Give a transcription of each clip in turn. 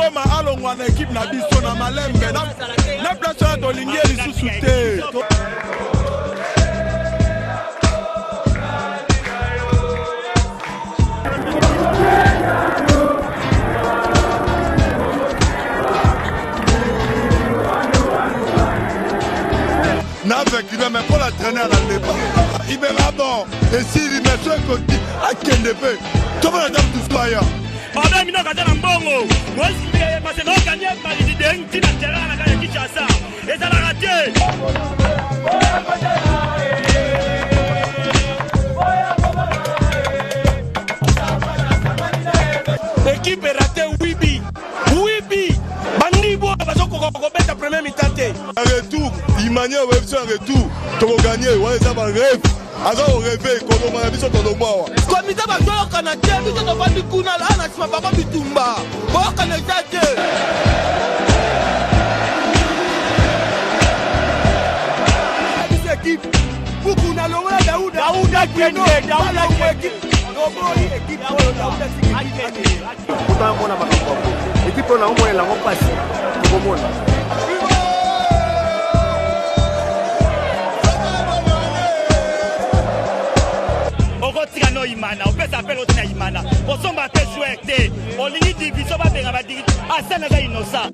Toma alongwa na équipe na biso na malembe na place ya tolingi lisusu te. N'avec il même pour l'entraîner à la départ. Il me va bon. Et s'il met un côté à Kendebe, tout le monde a tout soya. On a mis notre atteint en bongo. Moi, je suis passé dans le gagné par les idées qui n'ont pas la gagne qui chasse. Et ça l'a raté. L'équipe est ratée, Wibi. Wibi. Bandibo, parce qu'on va mettre la première mi-temps. Un retour, il manie au web sur un retour. Tu vas gagner, ouais, ça va rêve. Alors on rêve, comme on m'a dit sur ton bois. Comme il va faire au Canada, il va faire du coup, là, on a pas du Tumba. Au Canada, cette équipe, beaucoup n'a l'eau, Daouda Kende, Daouda équipe. Pourtant, on a ma équipe, on a au moins la repasse. Tout le monde. No imana, on peut s'appeler autre imana. On s'en va faire souhaiter. On lit division, on va faire dire. Ah, ça n'a pas innocent.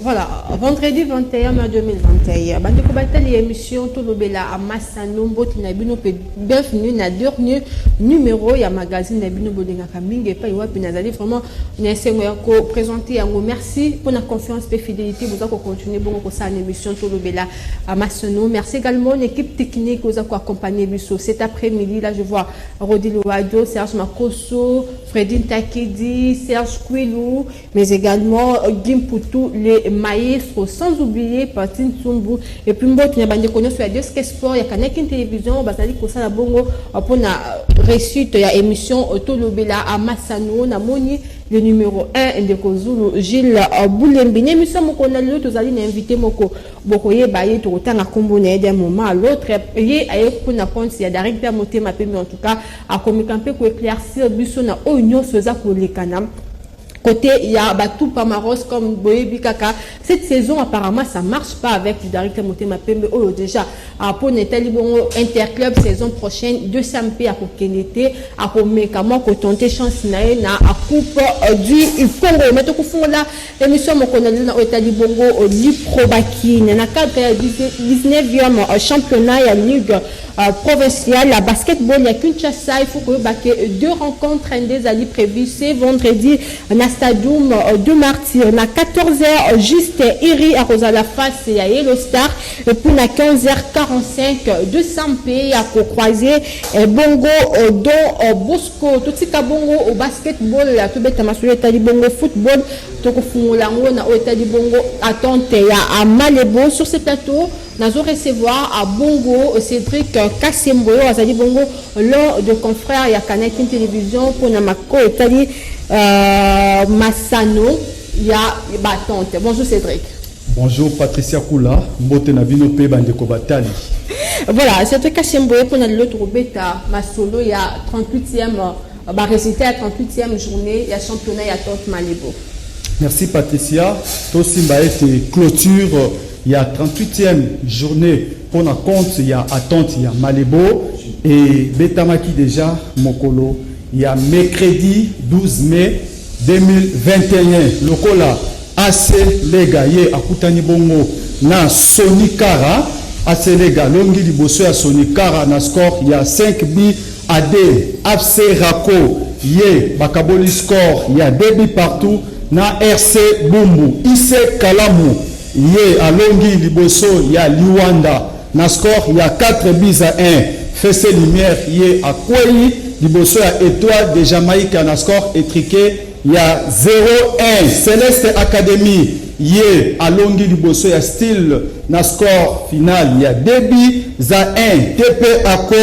Voilà, vendredi 21 mai 2021. Bandeko batali émission Tolobela à Massanombo Tinabino bienvenue na dernier numéro ya magazine Nabino Bodenga Kaminge pa iwa pinazali vraiment nesengo ya ko présenter yango. Merci pour la confiance et fidélité vous avez continuer bon ko ça émission Tolobela à Massanombo. Merci également l'équipe technique vous a accompagné biso cet après-midi là je vois Rodi Loado, Serge Makoso, Fredine Takedi, Serge Kouilou mais également Gimputu les maestros sans oublier Patine Tsumbu et puis mbot na bande connait sur Radio Sport ya Kanaki télévision bazali ko sala bongo pour na réussite ya émission Tolobela à Massano na moni le numéro 1 de Kozulu Gilles Boulembi émission moko na lelo tozali na invité moko bokoye baye to tanga kombo na d'un moment à l'autre ye aye pour na compte ya directeur motema pe mais en tout cas a communiquer pour éclaircir biso na onyo soza ko lekana. Côté il y a Batou Pamaros comme Boyebi Kaka. Cette saison apparemment ça marche pas avec le directeur Motema Pembe. Oh déjà pour Netali Bongo Interclub saison prochaine 200 à Kokenete à Komekamo ko tenter chance na coupe du Congo. Mais to ko fonda émission mo konali na Netali Bongo Liprobaki na cadre ya 19e championnat ya ligue provinciale la basketball ya Kinshasa. Il faut que deux rencontres des alliés prévues c'est vendredi Stadium de Martyr na 14h juste Iri à Rosala face à Yellow Star et puis na 15h45 de Sampé à croiser Bongo don Bosco tout ka bongo au basketball la tout bête masule tali bongo football to ko fungolango na otali bongo attente ya à Malebo sur ce plateau nous allons recevoir à Bongo Cédric Kassemboyo azali bongo l'un de confrères ya Kanaki télévision pour na mako etali Massano, il y a Batante. Bonjour Cédric. Bonjour Patricia Koula, Mbote Nabino Pe Bandeko Batali. Voilà, Cédric Kassemboyo pour l'autre bêta Masolo, il y a 38e, résultat à 38e journée, il y a championnat, il y a Tante Malebo. Merci Patricia. Tosimba est clôture, il y a 38e journée pour la compte, il y a attente, il y a Malebo et Betamaki déjà, Mokolo. Il y a mercredi 12 mai 2021. Lokola AC Lega ye akutani bongo na Sonikara. AC Lega longi liboso ya Sonikara na score il y a 5 buts à 2. FC Rako ye bakaboli score il y a 2 buts partout na RC Bumbu. IC Kalamu ye alongi liboso il y a Liwanda na score il y a 4 buts à 1. Fesse Lumière ye akwei liboso ya Étoile de Jamaïque na score étriqué il y a 0-1. Céleste Academy ye alongi liboso ya Style na score final il y a 2 buts à 1. TP Ako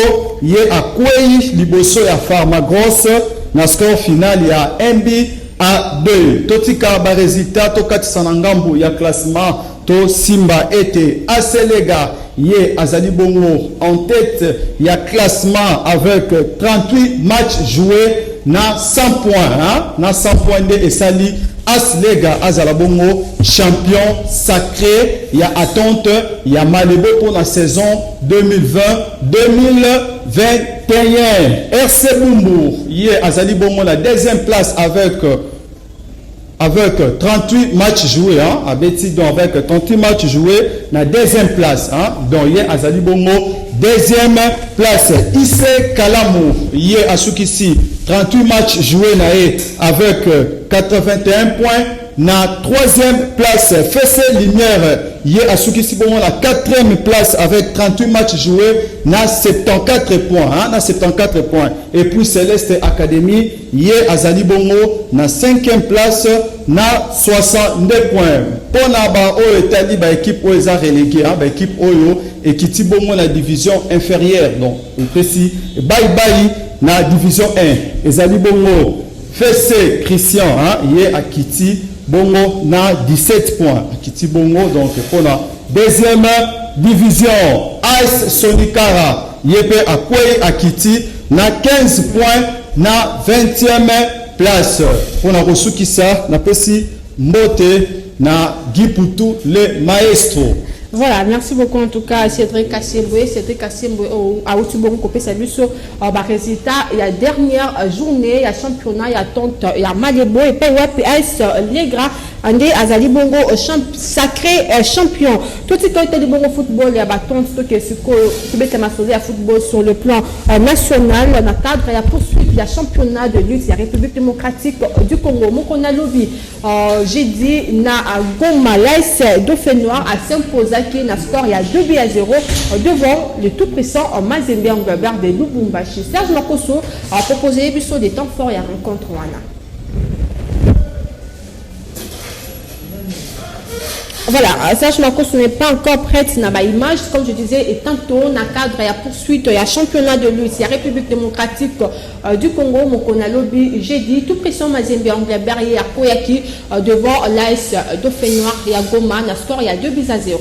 ye akwei liboso ya Pharma Grosse na score final il y a 1 but à 2. Totika ba résultat to katisa na ngambu ya classement to Simba était Aselega Ye Azali Bongo en tête, il y a classement avec 38 matchs joués, na 100 points, hein? Na 100 points de Esali Aslega Azala Bongo, champion sacré, il y a attente, il y a Malebo pour la saison 2020-2021. RC Bumbu, Ye Azali Bongo la deuxième place avec 38 matchs joués, hein, avec 38 matchs joués, la deuxième place, hein, donc hier Azali Bongo, deuxième place, Issé Kalamou, hier Asukisi, 38 matchs joués, avec 81 points, na troisième place, Fessé Lumière, hier Asukisi Bongo, la quatrième place, avec 38 matchs joués, na 74 points, hein, na 74 points, et puis Céleste Academy, hier Azali Bongo, na cinquième place, na 62 points. Pour na ba o etali ba équipe o eza relégué, hein, ba équipe oyo ekiti bongo na division inférieure. Donc ici bye bye na division 1. Ezali bongo Fessé Christian, hein, yé akiti bongo na 17 points. Akiti bongo donc pour la deuxième division AS Sonikara, yé pe akwei akiti na 15 points na 20e place. Pour la Rosukisa, na pesi Mbote na Giputu le maestro. Voilà, merci beaucoup en tout cas Cédric Kassembwe. Cédric Kassembwe a aussi beaucoup coupé sa vue sur résultat. Il y a dernière journée, il y a championnat, il y a tente, il y a Malebo et puis AS Legra. Andé Azali Bongo sacré champion. Tout ce qui est du Bongo football, il y a bâton qui est à football sur le plan national. Dans le cadre, il y a poursuite, il y a championnat de lutte, il y a République démocratique du Congo. Mokona Lobi, j'ai dit, na Goma, l'AS Dauphin Noir a s'imposé qui na score, il y a 2 buts à 0 devant le tout puissant Mazembe Angleterre de Lubumbashi. Serge Makoso a proposé des temps forts et à rencontre Wana. Voilà, Serge Makoso n'est pas encore prête dans ma image, comme je disais, et tantôt, dans le cadre, il y a poursuite, il y a championnat de lutte, il y a République démocratique du Congo, Mokona Lobi, j'ai dit, tout pression Mazembe Angleterre, il y a Koyaki devant l'AS Dauphin Noir, il y a Goma, dans le score, il y a 2 buts à 0.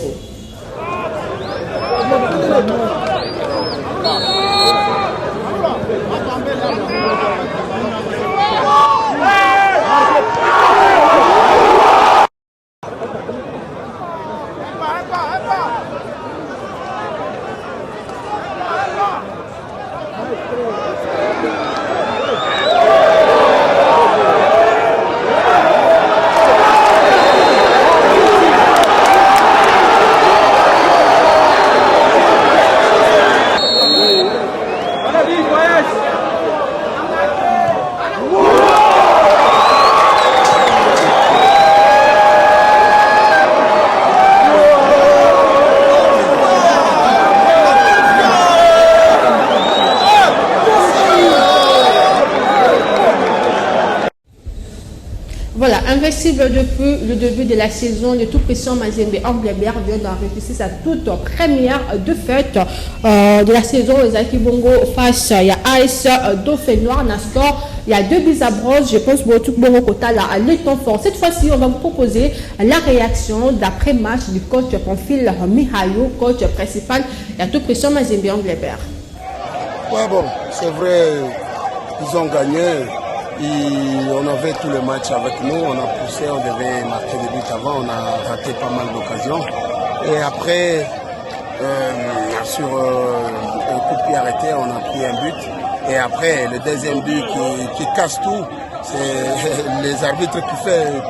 Invincible depuis le début de la saison, le tout puissant Mazembe Angleterre vient d'enregistrer sa toute première défaite de la saison. Les Akibongo face à AS Dauphin Noir, Nascor. Il y a 2 buts à bronze. Je pense que tout bon quota là à l'étant fort. Cette fois-ci, on va vous proposer la réaction d'après-match du coach Pamphile Mihayo, coach principal. Il y a tout puissant Mazembe Angleterre. Ouais, bon, c'est vrai, ils ont gagné. On avait tous les matchs avec nous, on a poussé, on devait marquer des buts avant, on a raté pas mal d'occasions. Et après, sur un coup de pied arrêté, on a pris un but. Et après, le deuxième but qui casse tout, c'est les arbitres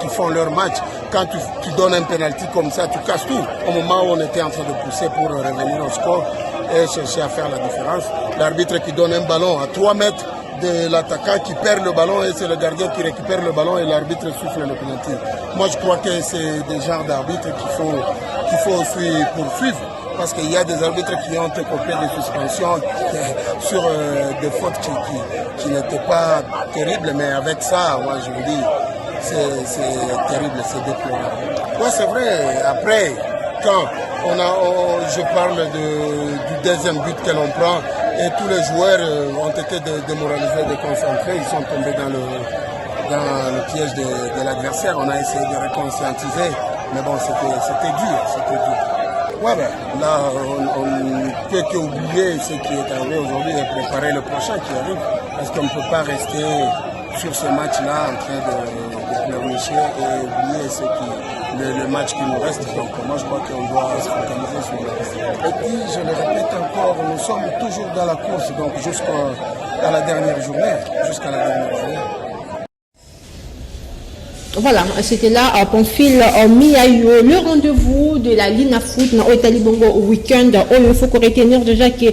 qui font leur match. Quand tu donnes un penalty comme ça, tu casses tout. Au moment où on était en train de pousser pour revenir au score et chercher à faire la différence, l'arbitre qui donne un ballon à 3 mètres de l'attaquant qui perd le ballon et c'est le gardien qui récupère le ballon et l'arbitre souffle le penalty. Moi je crois que c'est des genres d'arbitres qu'il faut poursuivre parce qu'il y a des arbitres qui ont été coupés de suspension sur des fautes qui n'étaient pas terribles, mais avec ça, moi je vous dis, c'est terrible, c'est déplorable. Ouais, c'est vrai, après, quand je parle du deuxième but que l'on prend, et tous les joueurs ont été démoralisés, déconcentrés, ils sont tombés dans le piège de l'adversaire. On a essayé de reconscientiser, mais bon, c'était dur. Ouais, ben, là, on ne peut qu'oublier ce qui est arrivé aujourd'hui et préparer le prochain qui arrive, parce qu'on ne peut pas rester sur ce match-là en train de pleurnicher et oublier le match qui nous reste. Donc moi je crois qu'on doit se focaliser sur le reste. Et puis je le répète encore, nous sommes toujours dans la course, donc jusqu'à la dernière journée. Voilà, c'était là Pamphile Miayo, le rendez-vous de la Lina Foot na Oitali Bongo au week-end. Il faut qu'on retenir déjà que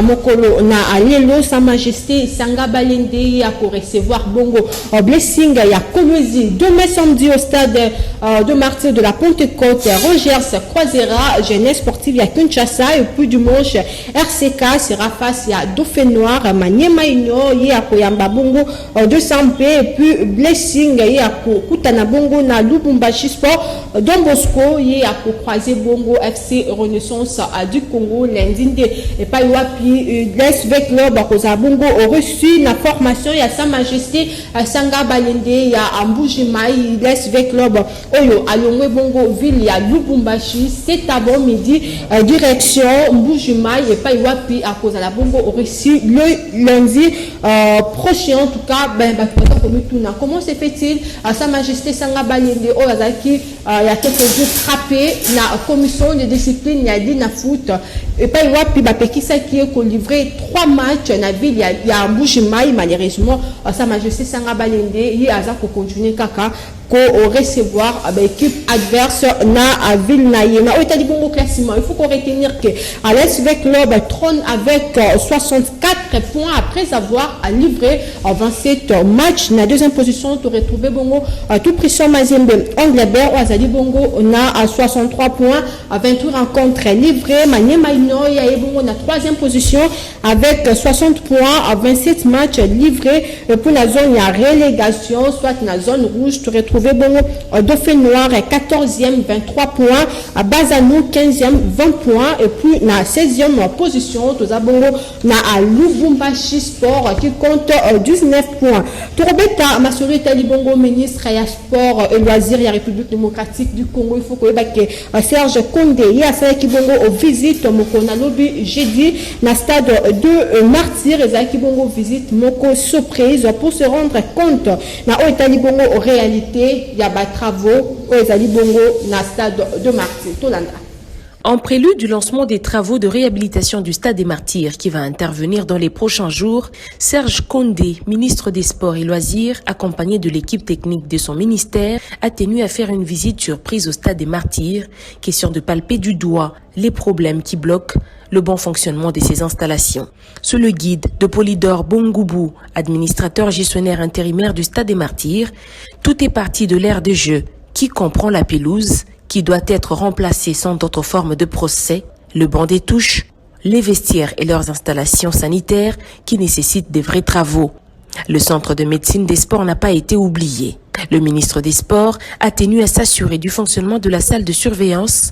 Mokolo na Alelo, Sa Majesté Sanga Balende a pour recevoir Bongo Blessing ya Kolwezi demain samedi au stade de Martyrs de la Pentecôte. Rogers croisera jeunesse sportive ya Kinshasa et puis dimanche RCK sera face à Dauphin Noir Maniema Ino ya Koyamba Bongo de Sampé et puis Blessing ya Kuta na Bongo na Lubumbashi Sport Don Bosco ye a croisé Bongo FC Renaissance du Congo lundi et pas wapi l'SV Club a Bongo reçu la formation ya Sa Majesté Sanga Balende ya Mbujimai l'SV Club oyo alongwe Bongo ville ya Lubumbashi c'est avant midi direction Mbujimai et pas wapi à cause de la Bongo reçu le lundi prochain en tout cas comment se fait-il à Sa Majesté Sanga Balende Ozaki il y a quelques jours frappé la commission de discipline ya Lina Foot et pas wapi bapekisa qui est livré 3 matchs na ville ya Mbujimai malheureusement Sa Majesté Sanga Balende yi aza ko continuer kaka ko recevoir équipe adverse na ville na yena au état du Bongo classement. Il faut qu'on retenir que à l'SV Club trône avec 64 points après avoir livré 27 matchs. Na deuxième position tu retrouver Bongo tout pression Mazembe Anglebert Azali Bongo na à 63 points à 28 rencontres livrées. Maniema Ino ya Bongo na troisième position avec 60 points à 27 matchs livrés. Pour la zone il y a relégation soit na zone rouge tu retrouves Bongo Dauphin Noir 14e 23 points à Bazanou 15e 20 points et puis na 16e position tous à Bongo na à Lubumbashi Sport qui compte 19 points. Tourobeta Masori Tali Bongo ministre ya sport et loisirs ya République démocratique du Congo il faut que Serge Kondé ya ça qui Bongo au visite Mokona lobi jeudi na stade de Martyrs et qui Bongo visite Moko surprise pour se rendre compte na Tali Bongo en réalité il y a des travaux au Bongo na stade de Martyrs Tolanda. En prélude du lancement des travaux de réhabilitation du Stade des Martyrs qui va intervenir dans les prochains jours, Serge Kondé, ministre des Sports et Loisirs, accompagné de l'équipe technique de son ministère, a tenu à faire une visite surprise au Stade des Martyrs, question de palper du doigt les problèmes qui bloquent le bon fonctionnement de ces installations. Sous le guide de Polydore Bongoubou, administrateur gestionnaire intérimaire du Stade des Martyrs, tout est parti de l'aire de jeu qui comprend la pelouse, qui doit être remplacée sans d'autres formes de procès, le banc des touches, les vestiaires et leurs installations sanitaires qui nécessitent de vrais travaux. Le centre de médecine des sports n'a pas été oublié. Le ministre des Sports a tenu à s'assurer du fonctionnement de la salle de surveillance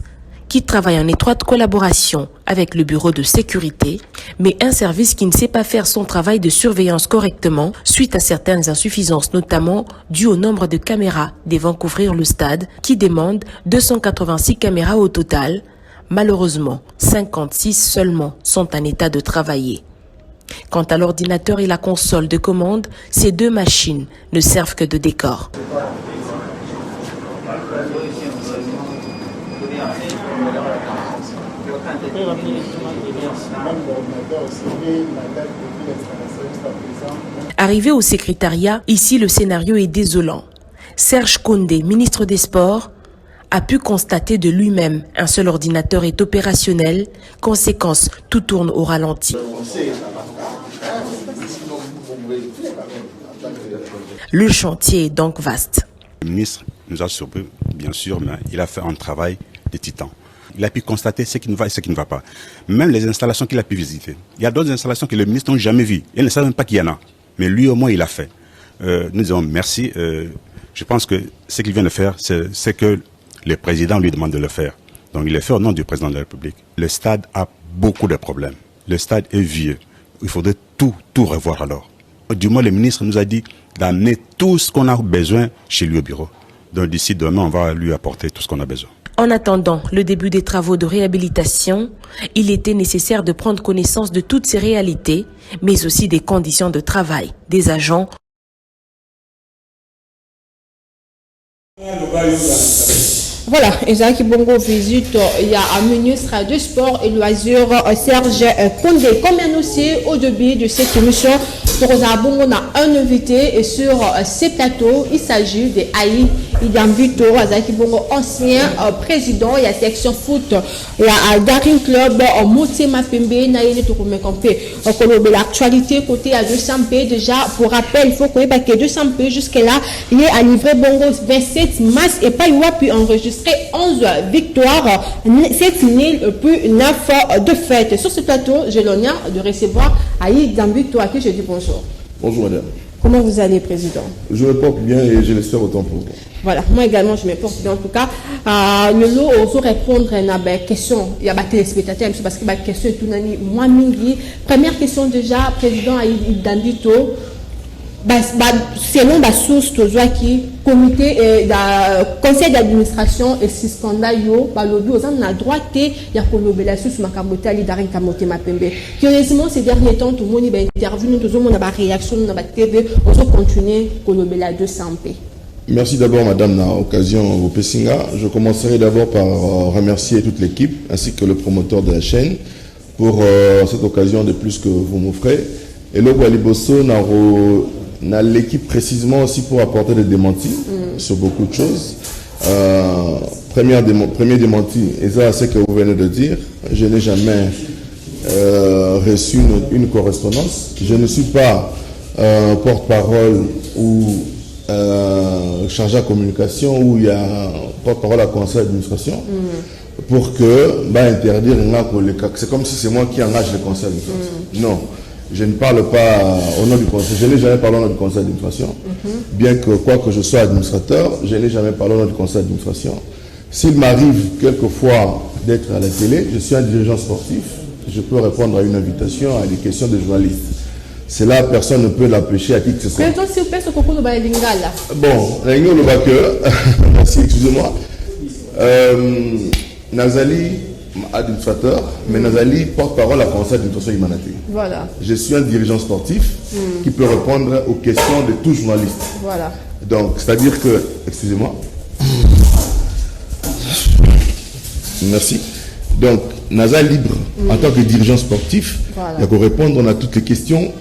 qui travaille en étroite collaboration avec le bureau de sécurité, mais un service qui ne sait pas faire son travail de surveillance correctement suite à certaines insuffisances, notamment dues au nombre de caméras devant couvrir le stade, qui demande 286 caméras au total. Malheureusement, 56 seulement sont en état de travailler. Quant à l'ordinateur et la console de commande, ces deux machines ne servent que de décor. Arrivé au secrétariat, ici le scénario est désolant. Serge Kondé, ministre des Sports, a pu constater de lui-même un seul ordinateur est opérationnel. Conséquence, tout tourne au ralenti. Le chantier est donc vaste. Le ministre nous a surpris, bien sûr, mais il a fait un travail de titan. Il a pu constater ce qui ne va et ce qui ne va pas. Même les installations qu'il a pu visiter. Il y a d'autres installations que le ministre n'a jamais vues. Il ne savait même pas qu'il y en a. Mais lui, au moins, il a fait. Nous disons merci. Je pense que ce qu'il vient de faire, c'est que le président lui demande de le faire. Donc, il le fait au nom du président de la République. Le stade a beaucoup de problèmes. Le stade est vieux. il faudrait tout revoir alors. Du moins, le ministre nous a dit d'amener tout ce qu'on a besoin chez lui au bureau. Donc d'ici demain, on va lui apporter tout ce qu'on a besoin. En attendant le début des travaux de réhabilitation, il était nécessaire de prendre connaissance de toutes ces réalités, mais aussi des conditions de travail des agents. Voilà, Isaac Bongo visite, il y a un ministre de sport et loisirs, Serge Condé. Comme annoncé au début de cette émission, pour Bongo, on a un invité et sur ces plateaux, il s'agit de Aïe Idambito, Isaac Bongo, ancien président, il y a section foot, il y a Daring Club, Motema Pembe, Naïne Tokumekampe. L'actualité côté à 200p, déjà, pour rappel, il faut qu'on ait 200p jusque-là, il est à livrer Bongo 27 mars et pas il a pu enregistrer 11 victoires, 7 nuls, plus 9 de fête. Sur ce plateau, j'ai l'honneur de recevoir Aïe Dambito, à qui je dis bonjour. Bonjour madame. Comment vous allez, président? Je me porte bien et je l'espère autant pour vous. Voilà, moi également je me porte bien en tout cas. Nous allons répondre à des questions. Il y a des téléspectateurs parce que des questions tout nani moi mingi. Première question déjà, président Aïe Dambito. Selon la source qui comité conseil d'administration et suspenda yo balobi aux na droite il y a kolobe la source makambota li darin kamote mapembe. Curieusement ces derniers temps tout le monde est intervenu, tout le monde a ba réaction na ba TV, on va continuer kolobe la 200p. Merci d'abord madame na occasion au Pessinga. Je commencerai d'abord par remercier toute l'équipe ainsi que le promoteur de la chaîne pour cette occasion de plus que vous m'offrez. Et le Waliboso na l'équipe précisément aussi pour apporter des démentis sur beaucoup de choses. Premier démenti, et ça c'est ce que vous venez de dire, je n'ai jamais reçu une correspondance. Je ne suis pas porte-parole ou chargé à communication où il y a porte-parole à conseil d'administration pour que interdire c'est comme si c'est moi qui engage le conseil d'administration. Non. Je ne parle pas au nom du conseil, je n'ai jamais parlé au nom du conseil d'administration. Bien que, quoi que je sois administrateur, je n'ai jamais parlé au nom du conseil d'administration. S'il m'arrive quelquefois d'être à la télé, je suis un dirigeant sportif, je peux répondre à une invitation, à des questions de journalistes. Cela, personne ne peut l'empêcher à qui que ce soit. Bon, merci, excusez-moi. Nazali, administrateur, mais Nazali porte-parole à conseil d'administration Humanité. Voilà. Je suis un dirigeant sportif qui peut répondre aux questions de tout journaliste. Voilà. Donc, c'est-à-dire que, excusez-moi. Merci. Donc, Naza libre en tant que dirigeant sportif, il y a qu'à répondre à toutes les questions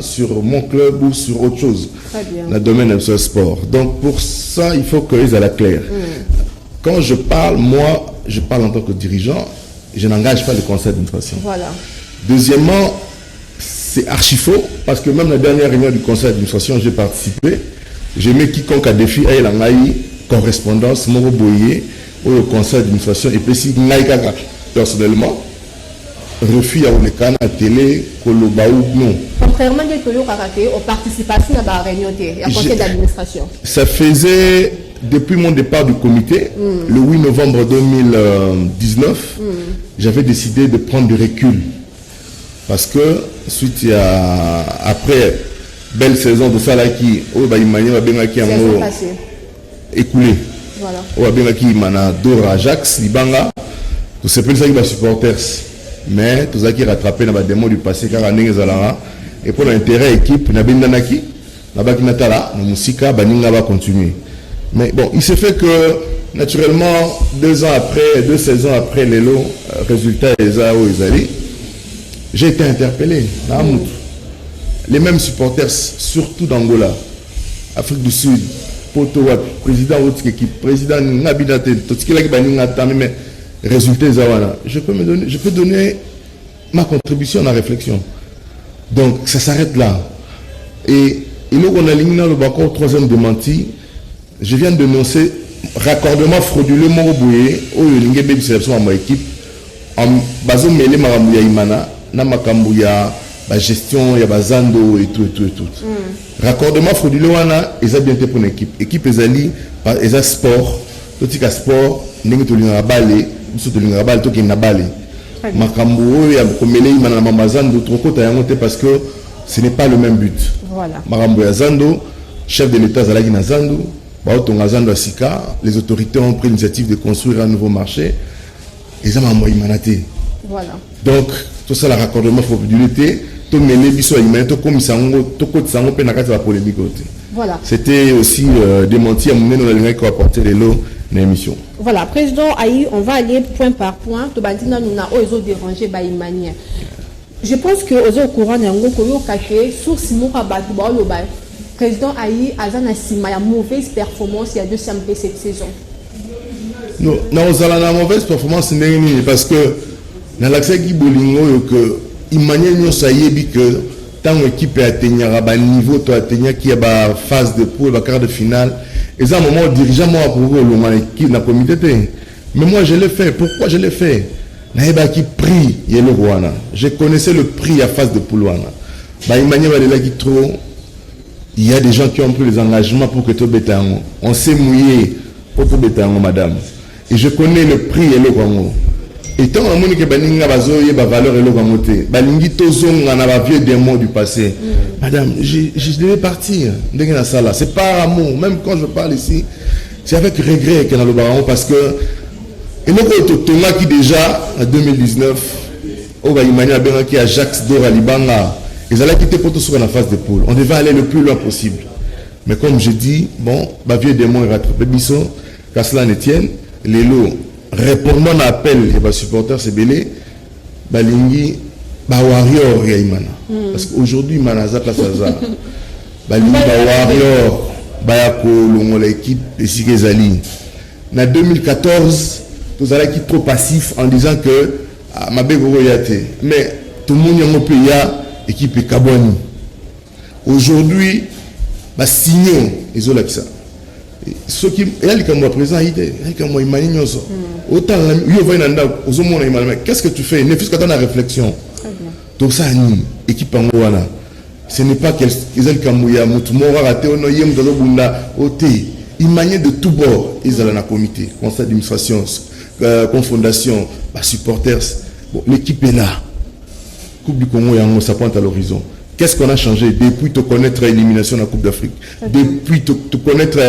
sur mon club ou sur autre chose. Très bien. Dans le domaine de ce sport. Donc, pour ça, il faut qu'ils aient la claire. Quand je parle, moi, je parle en tant que dirigeant, je n'engage pas le conseil d'administration. Voilà. Deuxièmement, c'est archi faux, parce que même la dernière réunion du conseil d'administration, j'ai participé. J'ai mis quiconque a défi à l'angaï, correspondance, Moro Boye, au conseil d'administration, et puis si Naïkaka, personnellement, refus à Oulekan, à télé, Kolobaou, non. Contrairement à Tolo Karaté, aux participations à la réunion du conseil d'administration. Ça faisait, depuis mon départ du comité, le 8 novembre 2019, j'avais décidé de prendre du recul. Parce que, suite à, après, belle saison de Salaki, saison passée. Écoulé. Voilà. Dora Ajax, Libanga, tout ce qui est supporters. Mais tout ça qui est rattrapé dans la démon du passé, car et pour l'intérêt équipe, Nabindanaki, Nabakinatala, Namusika, Baninga va continuer. Mais bon, il s'est fait que, naturellement, 2 saisons après les lots, résultats Ezali, j'ai été interpellé. Les mêmes supporters, surtout d'Angola, Afrique du Sud, Poto, président de votre équipe, président Nabinate, tout ce qui est mais résultats je peux donner ma contribution à la réflexion. Donc, ça s'arrête là. Et là, on a éliminé le Bakor, 3e démenti. Je viens de dénoncer raccordement frauduleux Moroboué, au Lingé Baby Sélection à ma équipe, en basant mêlé Maramouya Imana, Namakambouya, la gestion, il y a Bazando et tout. Raccordement frauduleux, ils ont bien été pour une équipe. Équipe Ezali, ils ont sport, tout ce sport, ils ont balé, tout qui n'a balé. Makambo ya komele imana mamazando trokota yango te parce que ce n'est pas le même but. Voilà. Makambo ya Zando, chef de l'État zalaki na Zando, baotonga Zando asika, les autorités ont pris l'initiative de construire un nouveau marché. Et ça m'a imanate. Voilà. Donc tout ça la raccordement probabilité, tout mêler biso imana to comme sango to côté sango pe na kati la polémique côté. Voilà. C'était aussi démenti à mon nom la qui a apporté les lots dans l'émission. Voilà, président Aïe, on va aller point par point. Tobandina nous na ozo dérangé by manière. Je pense que aux au courant n'ango koyo kake source moka batu ba lo ba. Président Aïe azana sima ya mauvaise performance il y a 200 MP cette saison. Non, nous allons la mauvaise performance parce que dans l'accès qui bolingo que imagine nous ça yebi que tant l'équipe a atteint à niveau to atteint qui a ba phase de poule ba quart de finale et ça un moment dirigeant moi pour le équipe na comité mais moi je l'ai fait. Pourquoi je l'ai fait? Naïba qui prie yelo wana. Je connaissais le prix à phase de poule wana. Ba imagine ba là qui trop il y a des gens qui ont pris les engagements pour que tout bétango. On s'est mouillé pour tout bétango madame. Et je connais le prix yelo wango. Et tant que je baninga bazoye ba valeur et logamoté balingi tozonga na ba vieux démons du passé. Madame, je devais partir ndenge na sala, c'est pas amour, même quand je parle ici, c'est avec regret que na lo barango parce que et nous tonga qui déjà en 2019 au ba imani abenga qui Ajax Dora Libanga, ils allaient quitter pour tout sur la phase de poule. On devait aller le plus loin possible. Mais comme je dis, bon, ba vieux démons rattrapé biso, qu'à cela ne tienne, les lots répondant à l'appel et les supporters c'est belé balingi ba warrior ya imana parce qu'aujourd'hui manaza place za balingi ba warrior ba ya ko longo l'équipe de Sigezali na 2014 tous allons qui trop passif en disant que mabego yate mais tout le monde yango pe ya équipe Kaboni aujourd'hui ba signé ils ont là ça ceux qui et là comme présent idée comme moi imani nyoso autant yo va nanda ozomona imani qu'est-ce que tu fais ne fais que dans la réflexion donc ça ni équipe ngwana ce n'est pas qu'ils comme ya mutu mora raté ono yem dans bunda oté imani de tout bord ils allaient na comité conseil d'administration confondation supporters bon l'équipe est là Coupe du Congo yango ça pointe à l'horizon. Qu'est-ce qu'on a changé depuis te connaître l'élimination de la Coupe d'Afrique, depuis te connaître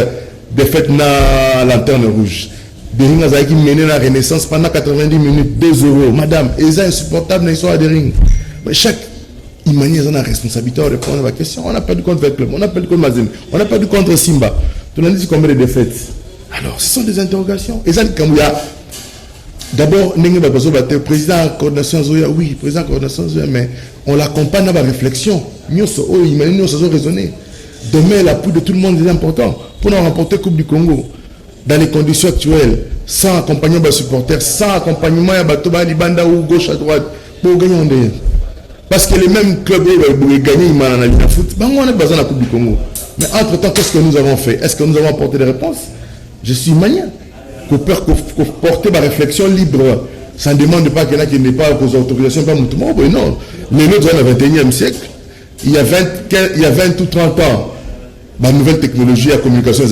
défaite na lanterne rouge. Dering a qui mené la renaissance pendant 90 minutes 2-0. Madame, et c'est insupportable dans l'histoire de Dering. Mais chaque imani a la responsabilité de répondre à la question. On a perdu contre le club, on a perdu contre Mazin, on a perdu contre Simba. Tu as dit combien de défaites? Alors, ce sont des interrogations. Et ça, comme il y a d'abord, le président de la coordination Zoya, oui, président de la coordination Zoya, mais on l'accompagne dans la réflexion. Nous sommes raisonnés. Demain, l'appui de tout le monde est important. Pour nous remporter la Coupe du Congo, dans les conditions actuelles, sans accompagnement des supporters, sans accompagnement de Libanda ou gauche à droite, pour gagner en dehors. Parce que les mêmes clubs pour gagner le foot, on a besoin de la Coupe du Congo. Mais entre-temps, qu'est-ce que nous avons fait? Est-ce que nous avons apporté des réponses? Je suis malien. Qu'on porter ma réflexion libre. Ça ne demande pas qu'il y en a qui n'aient pas aux autorisations, pas tout le monde. Non. Les nôtres, dans le 21e siècle, il y a 20 ou 30 ans, la nouvelle technologie, la communication,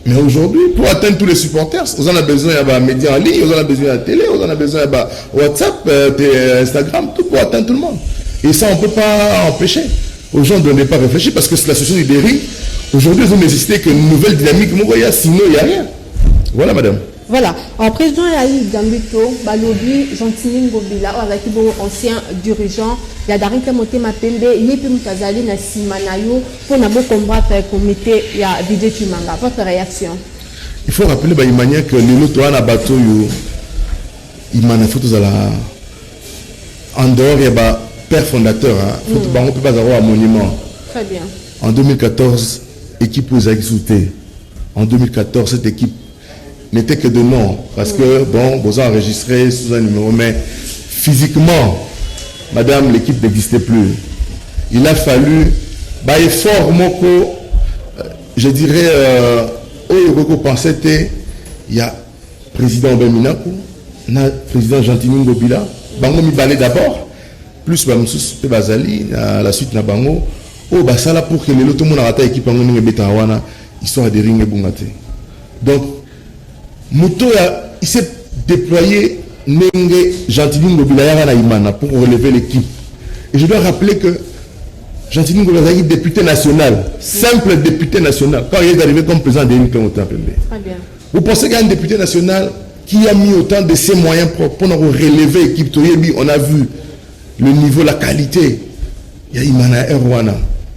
mais aujourd'hui, pour atteindre tous les supporters, on en a besoin de médias en ligne, on en a besoin de la télé, on en a besoin de WhatsApp, Instagram, tout pour atteindre tout le monde. Et ça, on ne peut pas empêcher. Aux gens de ne pas réfléchir parce que c'est la situation du dérive. Aujourd'hui, ils ont nécessité qu'une nouvelle dynamique, sinon il n'y a rien. Voilà, madame. Voilà. En président Yahi Gambito, Balobi, Gentini Ngobila, ancien dirigeant, il y a Darika Motema Pembe, Yepi Mutazali, Nassimanayo, pour n'avoir combattre le comité, il y a Didier Tumanga. Votre réaction? Il faut rappeler que les autres ont bateau, il m'a fait tout à en dehors, il y a père fondateur, on ne peut pas avoir un monument. Très bien. En 2014, équipe aux Axouté. En 2014, cette équipe n'était que de nom, parce que, bon, vous avez enregistré sous un numéro, mais physiquement, madame, l'équipe n'existait plus. Il a fallu, effort, Moko, je dirais, au pensait, il y a président Beminakou, président Gentini Ngobila, Bango Mibale d'abord, plus Bamsous Bazali, à la suite Nabango, ça là pour que les autres monde arrêtent l'équipe en Betawana, histoire de ring et Bungate. Donc, Mouto, il s'est déployé Nenge Gentili Ngobila na Imana pour relever l'équipe. Et je dois rappeler que Gentili Ngobila est député national, simple député national, quand il est arrivé comme président de l'Union au Très bien. Vous pensez qu'il y a un député national qui a mis autant de ses moyens pour relever l'équipe? On a vu le niveau, la qualité. Il y a Imana Erwana.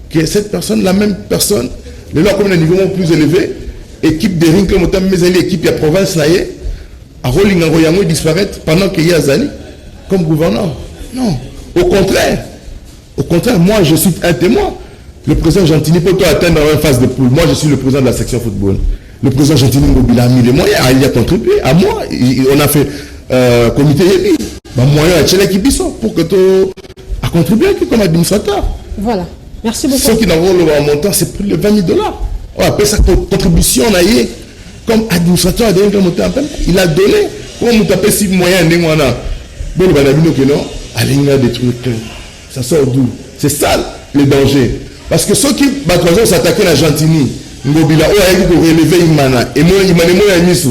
Qui est cette personne, la même personne, le là comme un niveau plus élevé, équipe de Rinke Motam, mais l'équipe de la province naïe, à Rolling Royango disparaître pendant qu'il y a Zali comme gouverneur. Non. Au contraire, moi je suis un témoin. Le président Gentili peut atteindre une phase de poule. Moi je suis le président de la section football. Le président Gentili Ngobila a mis les moyens, il a contribué. À moi, on a fait comité Yéli. Moyen à Tchèle qui pour que tu a contribué comme administrateur. Voilà. Merci beaucoup. Ceux qui n'ont pas le montant, c'est plus de $20 000. On appelle ça contribution comme administrateur à il a donné. Comment vous tapez si moyen bon le banabino que non, allez des trucs. Ça sort d'où? C'est ça le danger. Parce que ceux qui s'attaquent à Gentini, Ngobila, pour relever Imana, et moi, Imane, moi, Yamisu.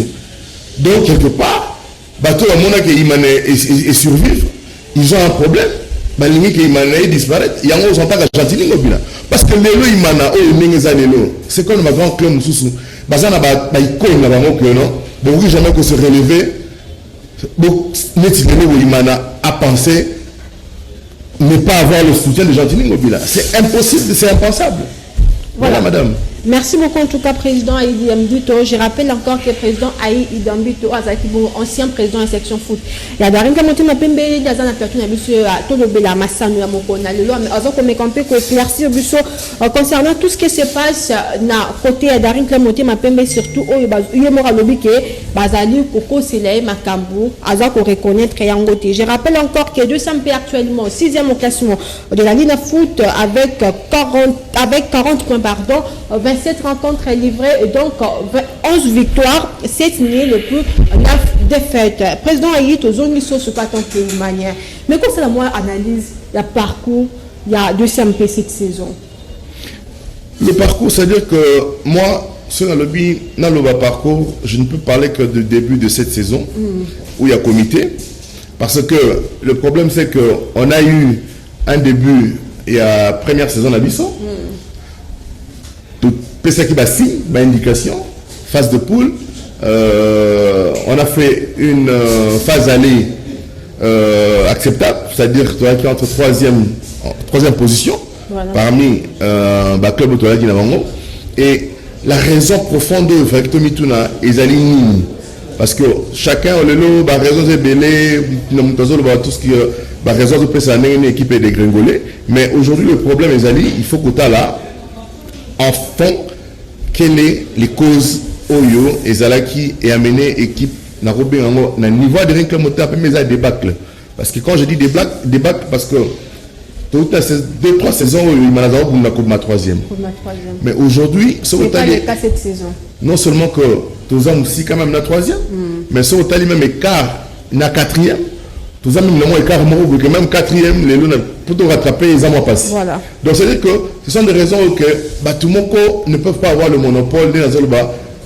Donc, quelque part, bateau à Mona et survivre, ils ont un problème. Balingi qui Imana disparaître, il y a un autre à Gentini Ngobila. Parce que l'élo Imana, c'est comme ma grande club Moussou. Bazana ba icône là-bas, non? Bon, oui, jamais que se relever. Donc, Imana a pensé ne pas avoir le soutien de Gentili Ngobila. C'est impossible, c'est impensable. Voilà, madame. Merci beaucoup en tout cas, président Aïdi Mbito. Je rappelle encore que le président Aïdi Mbito, ancien président de la section foot. Il y a Darin Kamoté Mapembe, il y a Zana Platon, monsieur Tolobela Massano Yamokona, le loi, mais avant qu'on peut éclaircir concernant tout ce qui se passe na côté Darin Kamoté Mapembe, surtout au Yemora Lobike, Bazali, Koko, Sele, Makambu, Aza qu'on reconnaître Yangote. Je rappelle encore que 200 P actuellement, 6e au classement de la Ligue de foot avec 40 points, pardon. 27 rencontres livrées et donc 11 victoires, 7 nuls et plus 9 défaites. Président Aït, aux zones sur ce carton de manière. Mais quand c'est la moi analyse, il y a parcours, il y a 2MP cette saison. Le parcours, c'est-à-dire que moi, sur le parcours, je ne peux parler que du début de cette saison où il y a comité. Parce que le problème, c'est qu'on a eu un début, il y a première saison d'Abisso. PSA qui va signer, indication, phase de poule. On a fait une phase aller acceptable, c'est-à-dire qui est entre troisième position, voilà. Parmi club autour de Navango. Et la raison profonde de Factomituna est alignée. Parce que chacun a la raison de Bélé, tout ce qui est la raison de PSA, une équipe est dégringolée. Mais aujourd'hui, le problème est allé, il faut que tu as là, en fond, quelles sont les causes Oyo et Zalaki et amener équipe na niveau de rien que le débâcle. Parce que quand je dis débâcle, parce que toutes les 2-3 saisons, il m'a dit que ma troisième. Mais aujourd'hui, c'est pas le cas cette saison. Non seulement que tous ans aussi quand même la troisième, mais sur le même écart, na quatrième. Tous les même écart, même quatrième, les lunes pour te rattraper les mois passés. Voilà. Donc c'est-à-dire que ce sont des raisons que tout le monde ne peut pas avoir le monopole de la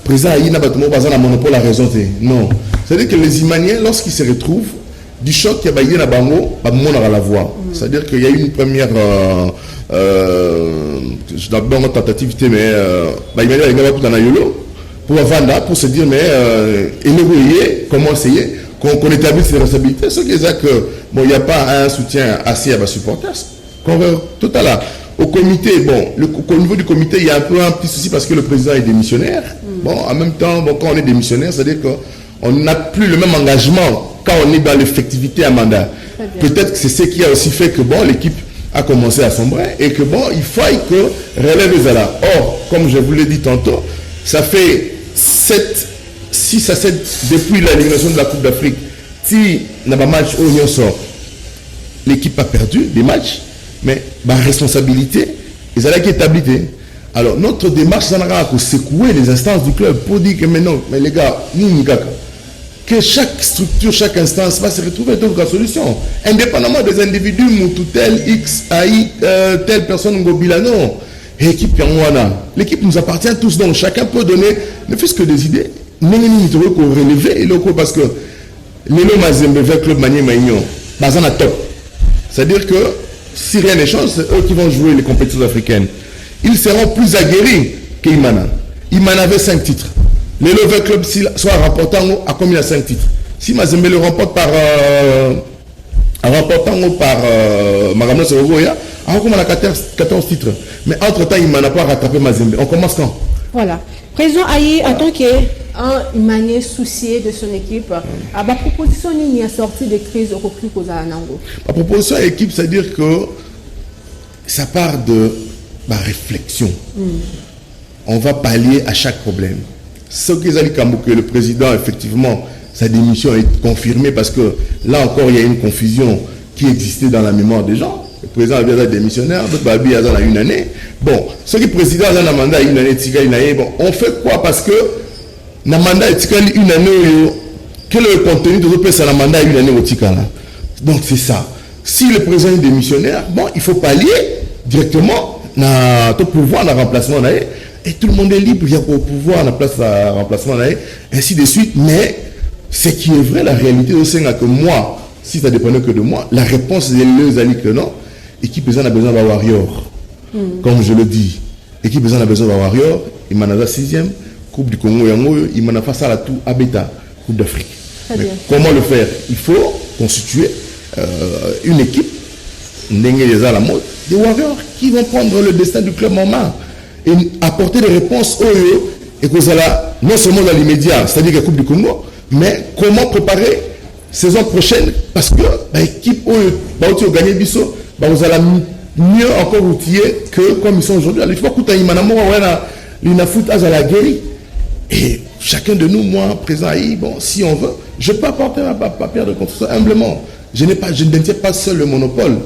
président Aïna Batumoko pas un monopole à raison. Non. C'est-à-dire que les Imaniens, lorsqu'ils se retrouvent, du choc qu'il y a dans Bango, on a la voix. C'est-à-dire qu'il y a eu une première tentative, mais pour Vanda, pour se dire, mais comment essayer qu'on établisse les responsabilités. Ce qui est que bon, il n'y a pas un soutien assez à ma supporters. Tout à l'heure. Au comité, bon, au niveau du comité, il y a un petit souci parce que le président est démissionnaire. Bon, en même temps, bon, quand on est démissionnaire, c'est-à-dire qu'on n'a plus le même engagement quand on est dans l'effectivité à mandat. Peut-être que c'est ce qui a aussi fait que bon, l'équipe a commencé à sombrer et que bon, il faut que relève les alas. Or, comme je vous l'ai dit tantôt, ça fait 6 à 7 depuis l'élimination de la Coupe d'Afrique. Si n'a pas match au sort, l'équipe a perdu des matchs, mais la responsabilité, ils allaient établie. Alors notre démarche, ça n'a qu'à secouer les instances du club pour dire que maintenant, mais les gars, que chaque structure, chaque instance va se retrouver dans la solution, indépendamment des individus, Moutou tel X, AI, telle personne, Ngobila, non. L'équipe l'équipe nous appartient tous, donc chacun peut donner ne fût-ce que des idées. Nous relever parce que Lelo Mazembe vers Club Manier Maignon, Bazana top. C'est-à-dire que si rien ne change, c'est eux qui vont jouer les compétitions africaines. Ils seront plus aguerris qu'Imana. Imana avait 5 titres. Lelo vers Club soit remportant à combien de 5 titres. Si Mazembe le remporte par Magamno Serogoya, on a 14 titres. Mais entre-temps, il n'a pas rattrapé Mazembe. On commence quand? Voilà. Président Aïe, en tant qu'un manier soucié de son équipe, ma proposition n'y a sorti de crise au recul aux Anango. Ma proposition à l'équipe, c'est-à-dire que ça part de ma réflexion. On va pallier à chaque problème. Ce qu'ils ont dit que le président, effectivement, sa démission est confirmée parce que là encore, il y a une confusion qui existait dans la mémoire des gens. Le président avait été démissionnaire, d'autres babi a une année. Bon, ce qui est président a un mandat une année, bon, on fait quoi parce que le mandat est une année, quel est le contenu de l'OPS à la mandat une année au Tikala. Donc c'est ça. Si le président est démissionnaire, bon, il faut pallier directement dans le pouvoir, dans le remplacement. Et tout le monde est libre, il y a pour pouvoir la place de remplacement, ainsi de suite. Mais ce qui est vrai, la réalité, c'est que moi, si ça dépendait que de moi, la réponse est que non. Équipe a besoin d'un warrior. Comme je le dis, équipe a besoin d'un warrior. Il m'en a 6e, Coupe du Congo, il m'en a face à la tout Abeta, Coupe d'Afrique. Comment le faire? Il faut constituer une équipe, des warriors qui vont prendre le destin du club en main et apporter des réponses et que ça non seulement dans l'immédiat, c'est-à-dire la Coupe du Congo, mais comment préparer saison prochaine parce que l'équipe qui a gagné Bisso, vous allez mieux encore outillés que comme ils sont aujourd'hui. Il faut que foot à la guéri. Et chacun de nous, moi, présent, bon, si on veut, je peux apporter ma papier de construction humblement. Je ne détiens pas seul le monopole,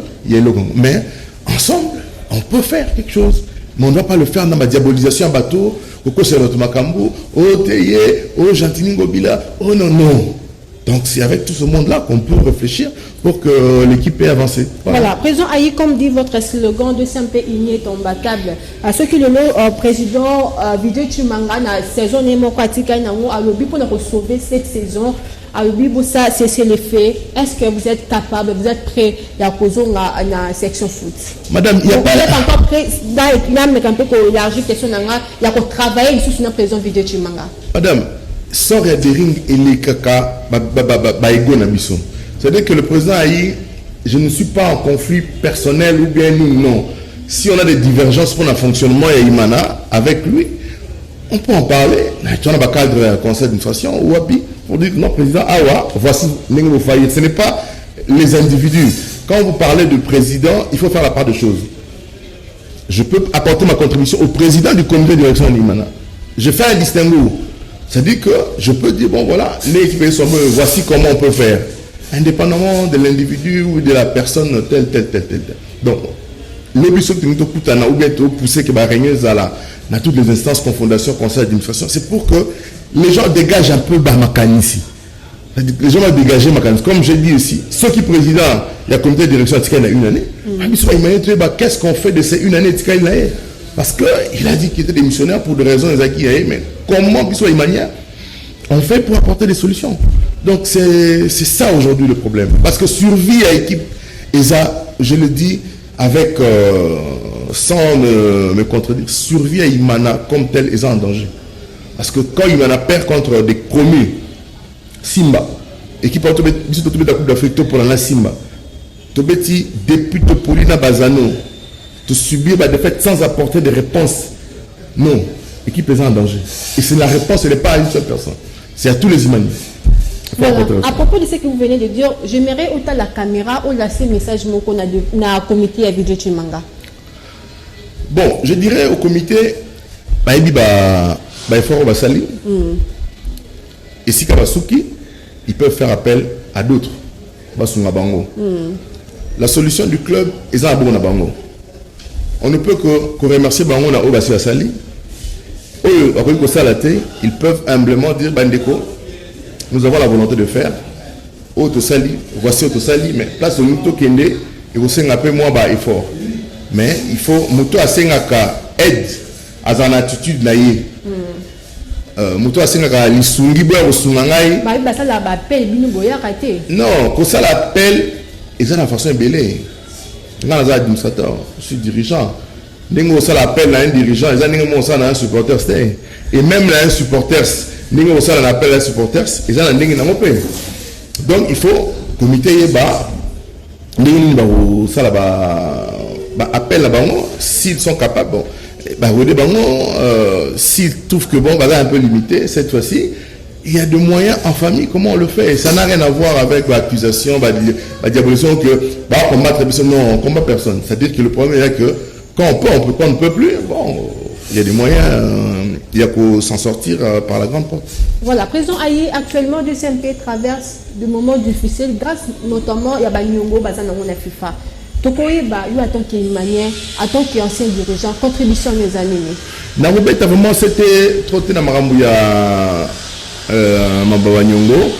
mais ensemble, on peut faire quelque chose. Mais on ne doit pas le faire dans ma diabolisation à bateau, au Serot Makambu, au Teye, au Gentini Ngobila, oh non, non. Donc c'est avec tout ce monde-là qu'on peut réfléchir pour que l'équipe ait avancé. Voilà. Président Aïe, comme dit votre slogan de Saint-Pé Igné est imbattable. À ce que le président Vijay Chimanga, la saison démocratique, a lobby pour sauver cette saison. À lobby pour ça, c'est les faits. Est-ce que vous êtes capable, vous êtes prêt à causer la section foot? Madame, il y a pas. Vous êtes encore prêt un peu pour élargir question, il y a travailler sur le président Vijay Chimanga. Madame, sans réadhéring et les caca, c'est-à-dire que le président Aïe, je ne suis pas en conflit personnel ou bien nous, non. Si on a des divergences pour le fonctionnement et Imana avec lui, on peut en parler. Tu as un cadre conseil d'administration ou ABI pour dire non, président, voici ce n'est pas les individus. Quand vous parlez de président, il faut faire la part des choses. Je peux apporter ma contribution au président du comité de direction d'Imana. Je fais un distinguo. C'est-à-dire que je peux dire, bon voilà, l'équipe est sombre, voici comment on peut faire. Indépendamment de l'individu ou de la personne telle. Donc, l'obligation que nous avons ou bien pousser que régner dans toutes les instances, confondation, conseil d'administration, c'est pour que les gens dégagent un peu Bamakani ici. Les gens vont dégager Makani. Comme j'ai dit ici, ceux qui président, il y a le comité de direction il y a une année, qu'est-ce qu'on fait de ces une année parce qu'il a dit qu'il était démissionnaire pour des raisons mais comment on fait pour apporter des solutions? Donc c'est ça aujourd'hui le problème. Parce que survie à l'équipe, je le dis avec sans me contredire, survie à Imana comme tel est en danger. Parce que quand Imana perd contre des promus, Simba, équipe de la Coupe d'Afrique pour la Simba, Tobeti député Paulina Bazano, de subir la défaite sans apporter de réponse. Non, l'équipe est en danger. Et c'est la réponse, ce n'est pas à une seule personne. C'est à tous les humains. Voilà. À propos de ce que vous venez de dire, j'aimerais autant la caméra ou laisser le message qu'on a dans le comité à Vijay Chimanga. Bon, je dirais au comité, et si Kabasuki, ils peuvent faire appel à d'autres. La solution du club est à Bango. On ne peut que remercier Bango na Obasi Asali. Ils peuvent humblement dire Bandeko, nous avons la volonté de faire. Autosali, voici Autosali, mais place au Muto Kende, et vous un peu moins effort. Mais il faut Muto Asengaka aide à une attitude naïe. moto asengaka lisungi boya kosunga ngai basala bappel bino boyaka te. Non, kosala appel eza na façon ebele. Nga naza administrateur, je suis dirigeant. Ndenge osala appel na un dirigeant, eza ndenge mo osala na un supporter c'était. Et même na un supporter, ndenge osala na appel na un supporter, eza na ndenge nango pe. Donc il faut comité yeba ndenge nini ba osala ba appel na bango s'ils sont capables bon. S'ils trouvent que bon, un peu limité, cette fois-ci, il y a des moyens en famille, comment on le fait? Ça n'a rien à voir avec l'accusation, la diabolisation que combattre, non, on ne combat personne. C'est-à-dire que le problème est que quand on peut, quand on ne peut plus, bon, il y a des moyens, il y a qu'à s'en sortir par la grande porte. Voilà, président Ayi, actuellement, le CMP traverse des moments difficiles, grâce notamment à Banyongo, Bazanango, la FIFA. Tokoyeba, lui, en tant qu'Imanien, en tant qu'ancien dirigeant, contribution des années. Nangobeta, vraiment, c'était trop de Namarambouya Mambaba Nyongo.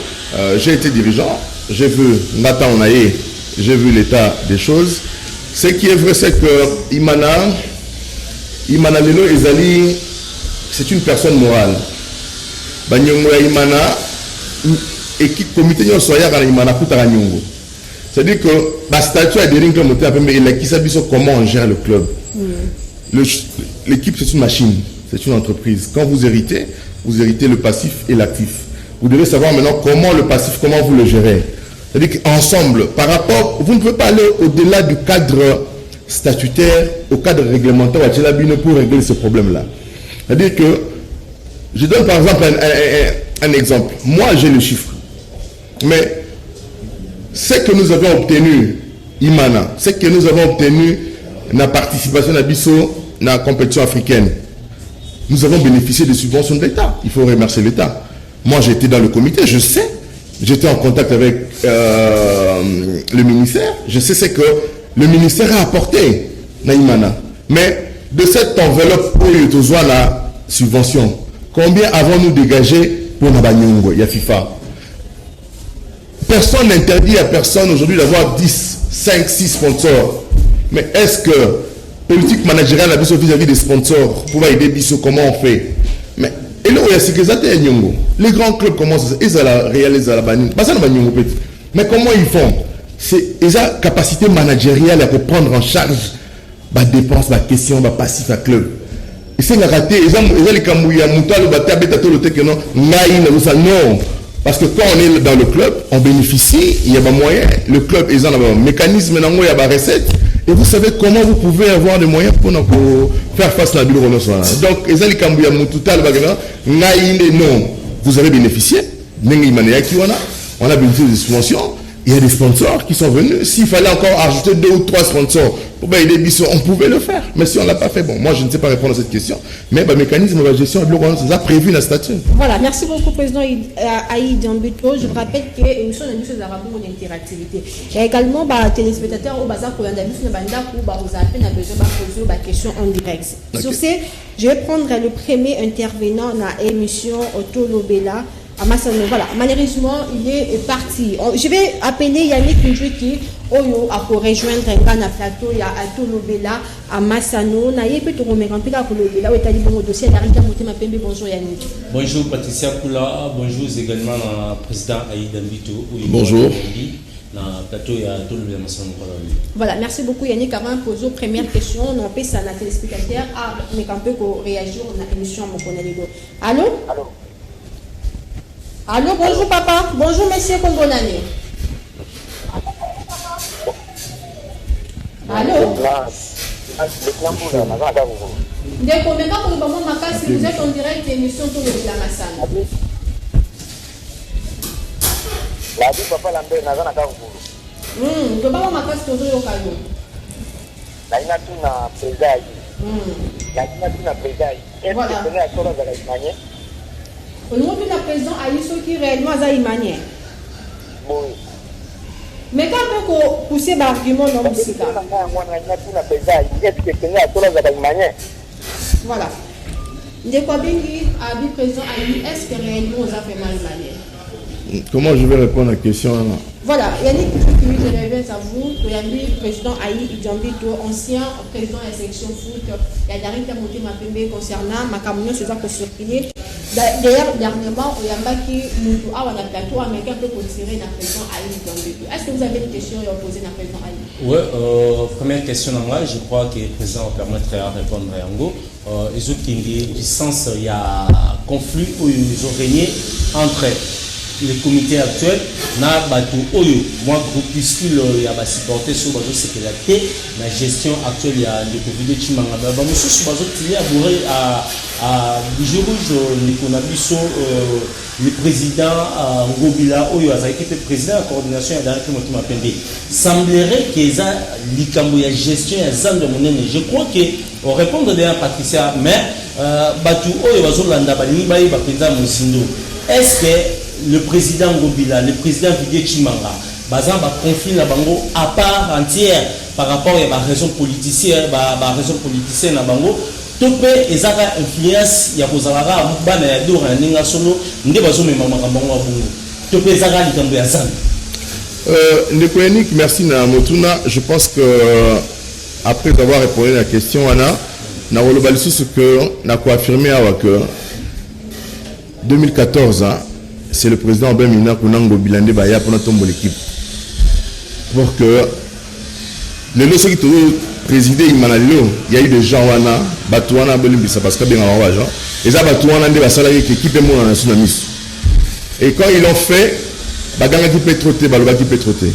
J'ai été dirigeant, j'ai vu Nathan Onaye, j'ai vu l'état des choses. Ce qui est vrai, c'est que Imana Lelo Ezali, c'est une personne morale. Banyongo Imana, équipe comité de Soya Imana Koutara Nyongo. C'est-à-dire que la statue a des règles qui s'habille sur comment on gère le club. L'équipe, c'est une machine, c'est une entreprise. Quand vous héritez le passif et l'actif. Vous devez savoir maintenant comment le passif, comment vous le gérez. C'est-à-dire qu'ensemble, par rapport, vous ne pouvez pas aller au-delà du cadre statutaire, au cadre réglementaire pour régler ce problème-là. C'est-à-dire que, je donne par exemple un exemple. Moi, j'ai le chiffre. Mais ce que nous avons obtenu, Imana, ce que nous avons obtenu dans la participation à Bisso, dans la compétition africaine, nous avons bénéficié des subventions de l'État. Il faut remercier l'État. Moi, j'étais dans le comité, je sais. J'étais en contact avec le ministère. Je sais ce que le ministère a apporté à Imana. Mais de cette enveloppe pour la subvention, combien avons-nous dégagé pour Nabanyongo, il y a FIFA? Personne n'interdit à personne aujourd'hui d'avoir 10, 5, 6 sponsors. Mais est-ce que politique managériale vis-à-vis des sponsors pour aider Bisso, comment on fait? Mais et là, les grands clubs commencent à réaliser la banine. Mais comment ils font? C'est la capacité managériale à prendre en charge les dépenses, les questions, les passifs à club. Et c'est raté. Non. Parce que quand on est dans le club, on bénéficie, il y a des moyens, le club est dans un mécanisme, il y a des recettes, et vous savez comment vous pouvez avoir des moyens pour faire face à la bureau. Donc, vous avez bénéficié, on a bénéficié des subventions, il y a des sponsors qui sont venus. S'il fallait encore ajouter 2 ou 3 sponsors pour aider Bisso, on pouvait le faire. Mais si on ne l'a pas fait, bon, moi je ne sais pas répondre à cette question. Mais le mécanisme de la gestion de l'eau, ça a prévu dans la statut. Voilà, merci beaucoup, Président Ayi Diambito. Je rappelle que l'émission de l'Émission de l'interactivité. Il y a également des téléspectateurs au bazar pour l'Andalus, vous avez besoin de poser des questions en direct. Okay. Sur ce, je vais prendre le premier intervenant dans l'émission Otolo Bella. Voilà, malheureusement, il est parti. Je vais appeler Yannick Ndjouki pour rejoindre un plateau. Il y a Otolo Bella à Massano. Bonjour Yannick. Bonjour Patricia Kula, bonjour également le président Ayi Diambito. Bonjour. Voilà, merci beaucoup Yannick. Avant de poser la première question, on a ça à téléspectateur. Mais quand on peut réagir à l'émission. Allô? Allô? Allô, bonjour papa. Bonjour monsieur, bonne année. Allô? D'accord, maintenant pour le moment, vous êtes en direct émission pour le Massano. La vie papa Lambert n'a pas de papa Makas toujours au caillou. La inatuna présaï. La inatuna présaï. Est-ce que c'est la chose de la manière? Au nom de la président Ayi ceux qui réellement a imanien. Oui. Mais quand on peut pousser l'argument dans le cas. Voilà. Ndekwabengi Abi président Ayi, est-ce que réellement on a fait mal imanien? Comment je vais répondre à la question là? Voilà, Yannick, je reviens à vous. Le président Ayi Diambito, ancien président de la section foot, il y a Darin qui a monté ma PMB concernant ma camion, c'est ça que surpris. D'ailleurs, dernièrement, il y a un qui nous a un plateau américain peut tirer dans le président Aïe Dambédou. Est-ce que vous avez une question à poser dans le président Aïe? Oui, première question, je crois que le président permettrait à répondre à Yango. Les autres du sens, il y a un conflit où ils ont régné entre les comités actuels, moi, groupuscule, il y a supporté sur la sécurité, la gestion actuelle, il y a le Covid de Chimanga. Mais je suis à Bijou Rouge, le président Ngobila, où il y a été président de la coordination et de la semblerait qu'il y ait la gestion de mon. Je crois qu'on répond de Patricia, mais est-ce que le président Ngobila, le président Didier Chimanga, bazan ba conflit la bango à part entière par rapport à la raison politicienne, na bango, topé ezaka influence ya kozalaka bana ya dora ninga solo nde bazo mema makambo bango. Topé ezaka likambo ya zan. Nekoyenik, merci na Motuna. Je pense que après avoir répondu à la question, Anna, na woloba lisusu que na ko affirmer que 2014 c'est le président Bemina Kunango Bilande Baya pour notre l'équipe. Pour que les lois qui ont présidé il y a eu des gens wana Batouana Bolimbisa parce que bien en argent et ça Batouana de la salarié qui équipe mon en tsunami. Et quand ils l'ont fait, baganga qui peut trotter, baloba qui peut trotter.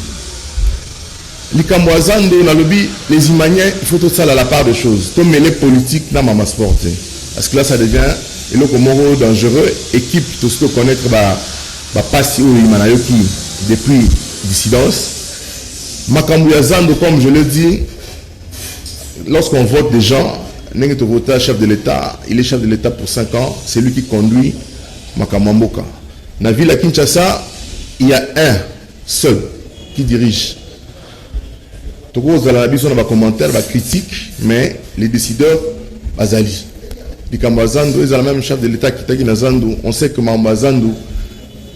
Likamwazando na lobby les Imaniens, il faut tout ça à la part de choses. Tout mêler politique dans ma sport. Parce que là ça devient et le Comoro dangereux, équipe, tout ce que connaître, passer au Imanayoki depuis dissidence. Makambu Yazando, comme je le dis, lorsqu'on vote des gens, n'est-ce pas voter chef de l'État, il est chef de l'État pour 5 ans, c'est lui qui conduit Makamamboka. Dans la ville à Kinshasa, il y a un seul qui dirige. Tout le monde a des commentaires, des critiques, mais les décideurs, Azali. Kambazando est la même chef de l'État qui t'a dit Nazando. On sait que Mambazando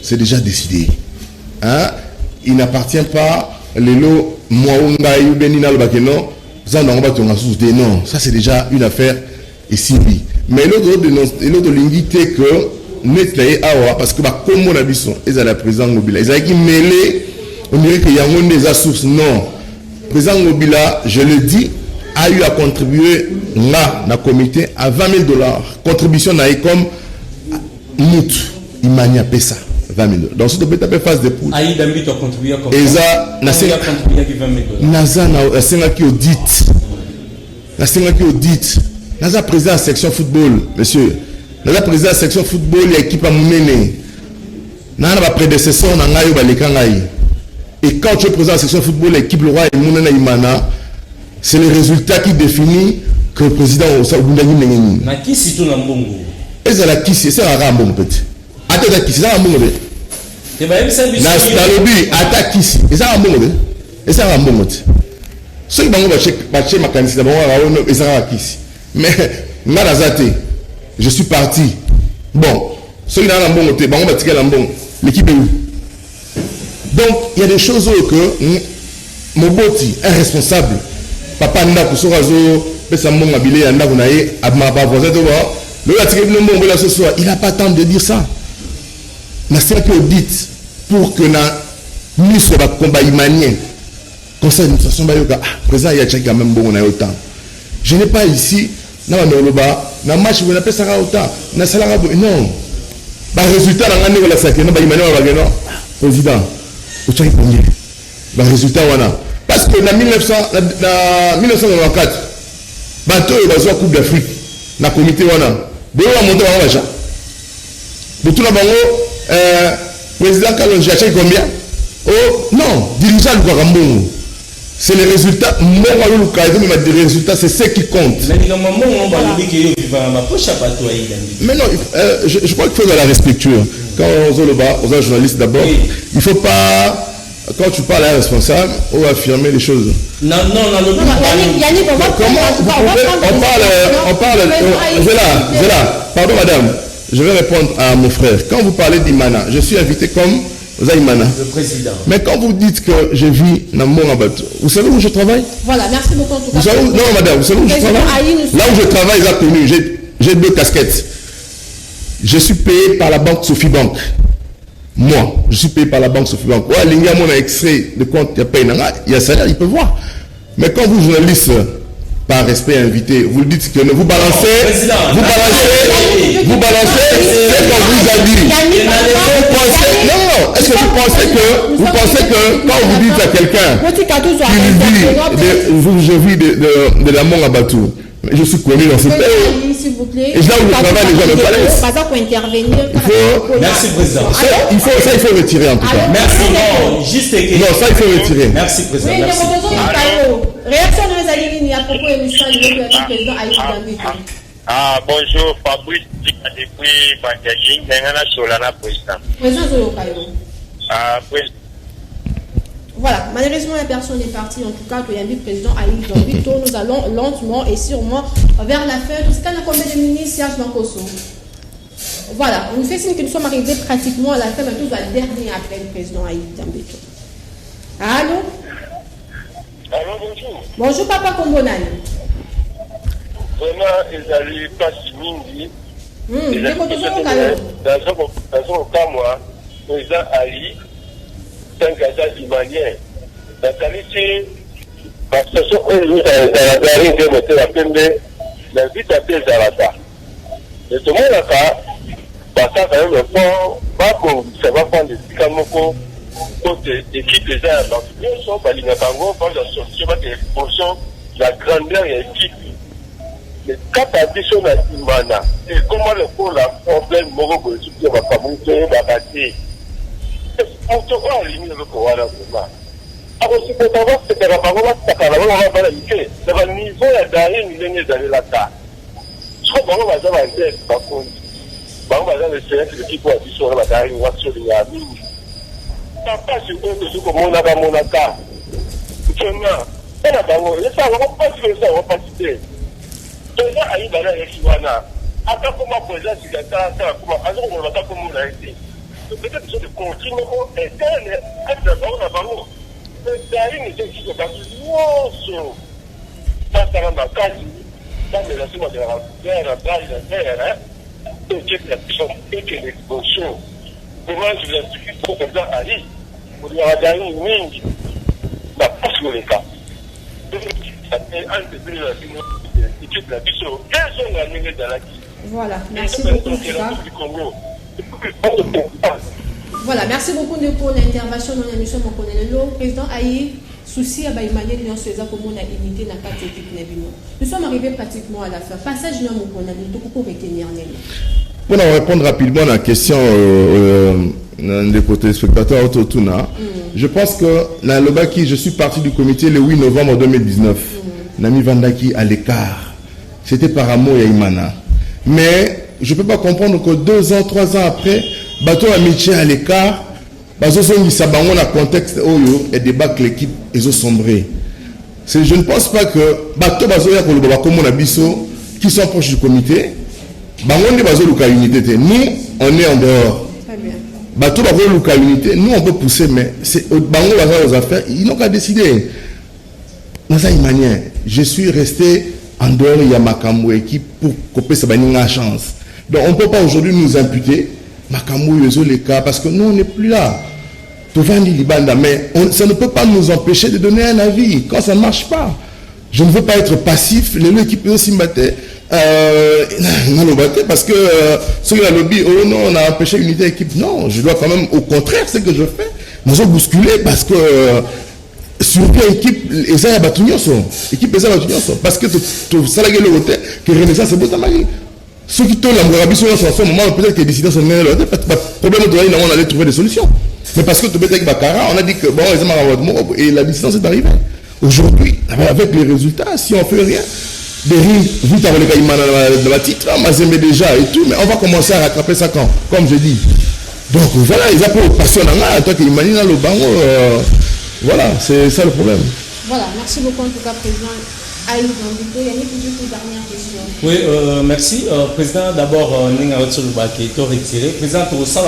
c'est déjà décidé. Hein? Il n'appartient pas les lots Mwaunga ou Benina le Bakeno. Non, ça c'est déjà une affaire et Sylvie. Mais l'autre de l'ingité que Netlaye Awa parce que comme mon abisso ils à la président Ngobila ils ont qui mêlé on dirait qu'il y a un des sources. Non, président Ngobila, je le dis, a eu à contribuer là, dans le comité, à $20 000. Contribution à comme Mout, Imania Pesa, $20 000. Donc, si tu peux taper face de poule. Aïe Dambito a contribué comme ça. Eza, Nasenga qui audite. Nasenga qui audite. Naza président de la section football, monsieur. Naza président de la section football, il y a équipe à Moumene. Naza ma prédécesseur, Nangayo Balekangaï. Et quand tu es président de la section football, l'équipe le roi et Mounena Imana, c'est le résultat qui définit que le président Osaoubundani Neneni. Na kisi to na mbongo. Eza la kisi, c'est un mbongo petit. Ata la kisi, c'est un mbongo. Te ba yebisa biso. Na stalobi ata kisi, c'est un mbongo. C'est un mbongo. Ceux qui bango ba che makanisi da bango raono eza la kisi. Mais ngala zate, je suis parti. Bon, ceux qui na mbongo te bango ba tikela mbongo. L'équipe est où? Donc, il y a des choses que Moboti, un responsable, papa n'a pas il n'a pas temps de dire ça. Mais c'est que dit pour que nous soyons combat imanien. Comme ça, nous sommes présent, il y a quand même bon autant. Je n'ai pas ici, dans le match, vous n'avez pas ça autant. Non. Le résultat, président. Le résultat parce que en 1994 bateau et la Coupe d'Afrique na comité wana boyo wa monter wa wacha butuna bango président Kalonji acheté combien? Oh non, dirigeant le Kwambongo. C'est les résultats, les résultats, c'est ce qui compte. Mais non, je crois qu'il faut être la respectueux. Quand on est là-bas, on est journaliste d'abord, il ne faut pas, quand tu parles à un responsable, on va affirmer les choses. Non, on parle, pardon madame, je vais répondre à mon frère. Quand vous parlez d'Imana, je suis invité comme Zaïmana. Le président. Mais quand vous dites que je vis dans mon abattoir, vous savez où je travaille? Voilà, merci beaucoup en tout cas. Non madame, vous savez où je travaille? Là où je travaille, j'ai 2 casquettes. je suis payé par la banque Sophie Bank. Moi, je suis payé par la banque Sophie Bank. Ouais, les gars, mon extrait de compte, il y a salaire, il peut voir. Mais quand vous, journalistes, par respect invité, vous dites que vous balancez, c'est ce qu'on vous a dit. Non, est-ce que vous pensez que quand vous dites à quelqu'un je vis de l'amour à Batou, je suis connu dans ce pays. S'il vous plaît. Et là où je travaille, les gens me connaissent. Pas pour intervenir. Merci, président. Il faut retirer en tout cas. Merci. Non, juste non, ça il faut retirer. Merci, président. Oui, merci. Réaction de nos alliés à propos de l'émission du président Aïe Dambito. Bonjour, Fabrice depuis Bandiaging, Nengana Solana, président. Président Zolokayo. Président. Voilà, malheureusement la personne est partie, en tout cas, que le président Aïe Dambito. Nous allons lentement et sûrement vers la fin. Tout ce qu'on a combien de ministres, Serge Mankoso. Voilà, on nous fait signe que nous sommes arrivés pratiquement à la fin, mais tout va le dernier après le président Aïe Dambito. Allô? Allô, bonjour. Bonjour, Papa Kombonani. Vraiment, ils allaient pas si mindi. Dans son cas, moi, le président Ali, c'est un gazage imanien. La qualité, parce que ce qu'on dit dans la galerie de mettre la peine, l'invite à pied Zarata. Et tout le monde a cas, parce que quand même, le fond, pas qu'on ça va prendre des Kamoko, côté équipe des arts. Donc, bien sûr, Balingabango, quand la sortie va des fonctions, la grandeur et l'équipe. Mais quand la vision a Imana, et comment le pour la problème, Moro, le va pas monter, va passer. On te voit en ligne avec Kouana, vraiment. Alors, c'est pour savoir que la parole va se faire, on va pas la limiter. C'est le niveau d'aller, il est d'aller là-bas. Je crois qu'on va avoir un test, par contre. On va avoir le CF, l'équipe pour la vision, on va avoir une voiture de la mine. Ça passe sur eux, c'est comme on a dans mon accord. Vraiment, on a dans mon accord, on va pas faire ça, on va pas citer. Président Aïe Bala et Kiwana, après comment président Sigata, on va pas comme on a été. Peut-être que c'est de continuer interne, on a bango. Mais d'ailleurs, il est ici, parce que non, ça va ma case, ça me laisse moi de la terre, et que la puissance, et que l'exposition. Comment je l'ai suffi pour président Ali, pour lui avoir gagné une ligne, n'a pas sur les cas. Voilà, merci beaucoup. Voilà, merci beaucoup pour l'intervention dans l'émission. Le président Aïe, souci à Baïmane, nous sommes unité dans la équipe. Nous sommes arrivés pratiquement à la fin. Passage, nous pour retenir. Pour répondre rapidement à la question des téléspectateurs autotuna, je pense que dans le Baki, je suis parti du comité le 8 novembre 2019. Nami Vandaki à l'écart. C'était par amour et Imana. Mais je ne peux pas comprendre que 2 ans, 3 ans après, bateau amitié à l'écart, bateau sont mis sabangon dans le contexte oyo et débat que l'équipe est sombré. Je ne pense pas que bateau bateau ya koloba comme on a biso qui sont proches du comité, bangon de bateau luka unité. Nous, on est en dehors. Bateau bateau luka unité, nous on peut pousser, mais c'est bangon bateau aux affaires, ils n'ont qu'à décider. Dans une manière, je suis resté en dehors de Yamakamou équipe pour couper sa chance. Donc on ne peut pas aujourd'hui nous imputer Makamou les cas parce que nous on n'est plus là. Mais ça ne peut pas nous empêcher de donner un avis quand ça ne marche pas. Je ne veux pas être passif. Les équipes aussi battent parce que ceux qui ont lobby, oh non, on a empêché l'unité équipe. Non, je dois quand même, au contraire, ce que je fais, nous avons bousculé parce que surtout l'équipe Eza Batunyoso, équipe Eza Batunyoso, parce que tu salarié le côté que Renaissance c'est beau tamari. Ceux qui tournent la Mourabiso en ce moment, peut-être que les décideurs sont menés là, problème de là, on allait trouver des solutions. Mais parce que tu avec Bakara, on a dit que bon, et la distance est arrivée. Aujourd'hui, avec les résultats, si on fait rien, des rives, vite avec les Caïmans dans la titre, on m'a déjà et tout, mais on va commencer à rattraper ça quand, comme je dis. Donc voilà, ils appellent passion dans toi qui imagine le bango. Voilà, c'est ça le problème. Voilà, merci beaucoup en tout cas, Président Aïe Dambito. Yannick, une dernière question. Oui, merci. Président, d'abord, nous avons retiré. Président, pour ça,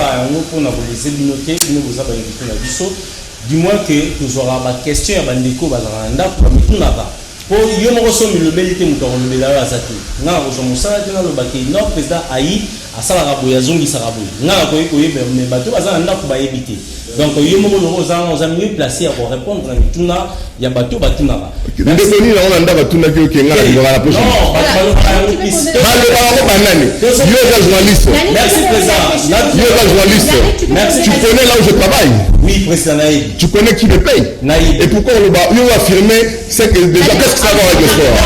pour nous les éliminer, nous vous avons invité à Bissot. Du moins que nous aurons ma question à Bandeko, Bazaranda, pour nous là-bas. Pour y avoir le bel été, nous avons le bel été. Nous avons le bel été, le président Aïe asalaka boye azongisaka boye ngaka koyeba mais bato baza na ndako bayebi te donc yo moko loko oza mieux placé à répondre na mituna ya bato batunaka ndeko nini na onda batuna ki okenga na ngora la prochaine yo eza journaliste merci président yo eza journaliste tu connais là où je travaille oui président Naïd tu connais qui me paye Naïd et pourquoi yo affirmer c'est que déjà qu'est-ce que ça va avec le sport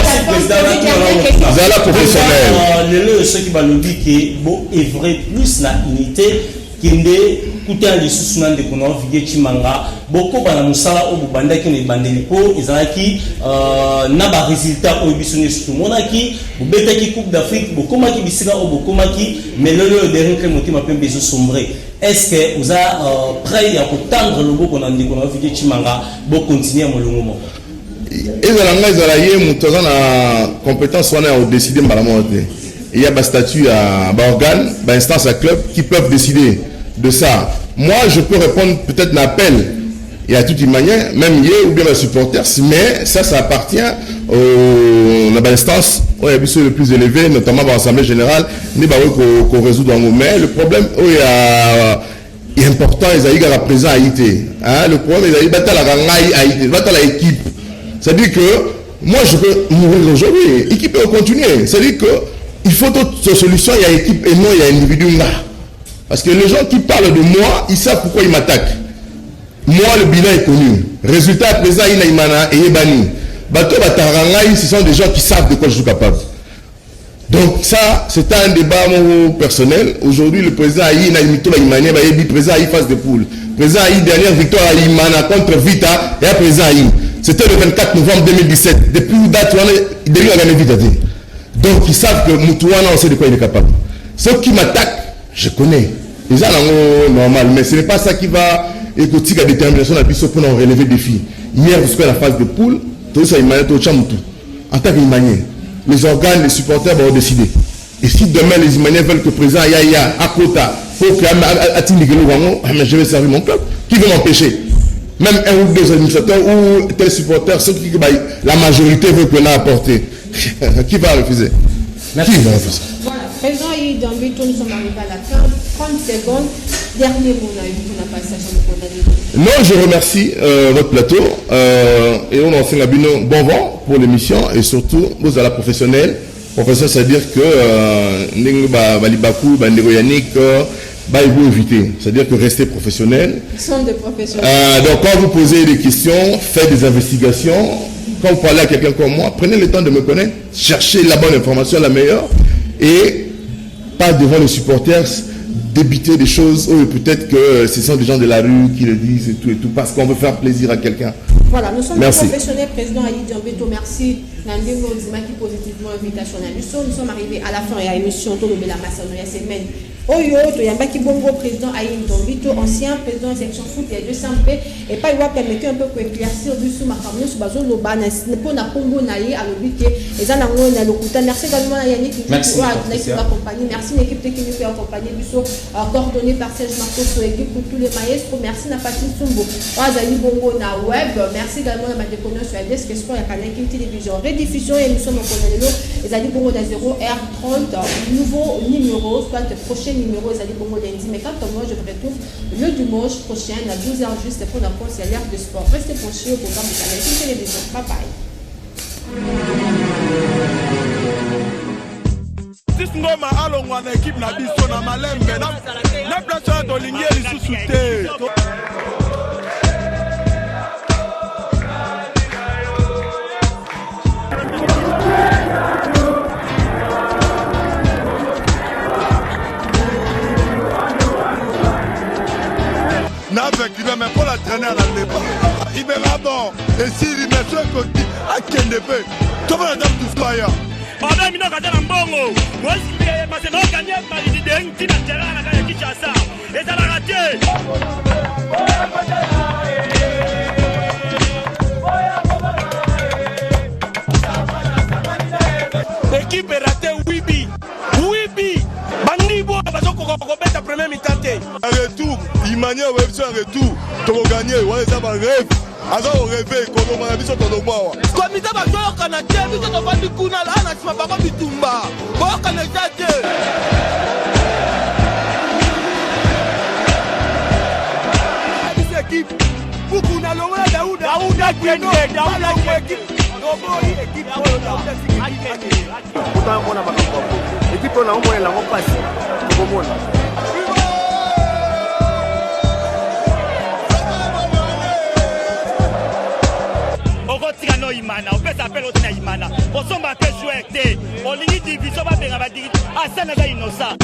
zala professionnel le ceux qui va le dire que bon est vrai plus la unité kinde kuta lisusu na ndeko na Vigué Chimanga boko bana musala o bubanda ki ne bandeli po ezalaki na ba résultat o biso ne surtout monaki bubetaki coupe d'Afrique bokoma ki bisika o bokoma ki mais le dernier que motima pe bezo sombrer est-ce que vous a prêt à tendre le boko na ndeko na Vigué Chimanga bo continuer molongo moko ezalanga ezalaye mutoza na compétence wana au décider mbalamo te. Il y a un statut à organe, instance à club qui peuvent décider de ça. Moi, je peux répondre peut-être un appel et à toute une manière, même hier ou bien les supporters, mais ça appartient à l'instance le plus élevé, notamment à l'Assemblée générale, qu'on résout dans nos mains. Le problème est important, il y a présent à Haïti. Le problème est qu'il y a la équipe. C'est-à-dire que moi, je peux mourir aujourd'hui. L'équipe peut continuer. C'est-à-dire que il faut d'autres solutions, il y a équipe et non il y a individu là. Parce que les gens qui parlent de moi, ils savent pourquoi ils m'attaquent. Moi, le bilan est connu. Résultat présent, il y a Imana et Ebani. Bato Batarangaï, ce sont des gens qui savent de quoi je suis capable. Donc ça, c'est un débat personnel. Aujourd'hui, le président Aïe n'a imité Imani, le président Aïe face de poule. Le président Aïe, dernière victoire à Imana contre Vita et à président Aïe. C'était le 24 novembre 2017. Depuis date, il devait gagner Vita. Donc ils savent que Moutouana, on sait de quoi il est capable. Ceux qui m'attaquent, je connais. Les gens sont normal, mais ce n'est pas ça qui va écouter la détermination pour nous relever des défis. Hier, vous savez la phase de poule, tout ça, en tant qu'Imanien, les organes, les supporters vont décider. Et si demain les Imaniens veulent que le président Yaya, Akota, pour que je vais servir mon club, qui veut m'empêcher? Même un ou deux administrateurs ou tel supporter, ceux qui la majorité veut que l'on apporte. Qui va refuser? Merci. Qui va refuser? Voilà, président Aïe Dambito, nous sommes arrivés à la fin. 30 secondes. Dernier mot, on a passé à non, je remercie votre plateau et on enseigne à bon vent pour l'émission et surtout vous à la professionnelle. Professionnel, c'est-à-dire que il faut éviter, c'est-à-dire que rester professionnel. Ils sont des professionnels. Donc quand vous posez des questions, faites des investigations. Quand vous parlez à quelqu'un comme moi, prenez le temps de me connaître, cherchez la bonne information, la meilleure, et pas devant les supporters débiter des choses où peut-être que ce sont des gens de la rue qui le disent et tout, parce qu'on veut faire plaisir à quelqu'un. Voilà, nous sommes des professionnels, président Aïe Dambito, merci. Nandingo Zimaki positivement invitation. Nous sommes arrivés à la fin de l'émission de la Massanoya semaine. Oyo, Toyambaki Bongo, président Aïe Dambito, ancien président de la section foot et de Sampé, et pas il va permettre un peu pour éclaircir du sous ma famille, sous Bazo Lobana, pour na Congo Naïe à l'obité, et ça n'a pas de merci également à Yannick qui nous accompagné. Merci l'équipe technique qui a accompagné, coordonné par Serge Marco sur l'équipe pour tous les maestros. Merci à Patrick Sumbo, Azali Bongo na web. Merci également à ma déconnexion sur la desk sport et à Canal Télévision. Rediffusion et nous sommes au Colonelo, Azali Bongo na 0R30, nouveau numéro, soit le prochain numéro, Azali Bongo lundi. Mais quant à moi, je vous retrouve le dimanche prochain à 12h juste pour la pause et l'ère de sport. Restez branchés au programme de Canal Télévision. Bye bye. Ngoma alongwa na équipe na biso na malembe na place de lingie lisusu te. N'avec il va même pas la traîner à la débat. Il verra bon. Et s'il met ce côté à quel début, comment la dame du fire? Pendant que nous avons un bon moi, je vais gagner par les idées qui n'ont pas gagné Kinshasa. Et ça l'a raté. L'équipe est ratée, Wibi. Bandibo, parce qu'on va mettre la première mi-temps. Un retour, Imania ou un retour. Tu vas gagner, ouais, ça va rêver. Alors on rêve, comme on a dit sur ton doigt. Comité Bazo Canadien, nous avons dit qu'on a là, on a dit que Bitumba. Bon, Canadien. Pourtant, on a ma équipe, on a au moins la passe. okotikano imana opesa apele otina imana osomba mpe joueur te olingi division babenga badiri asa naza inosa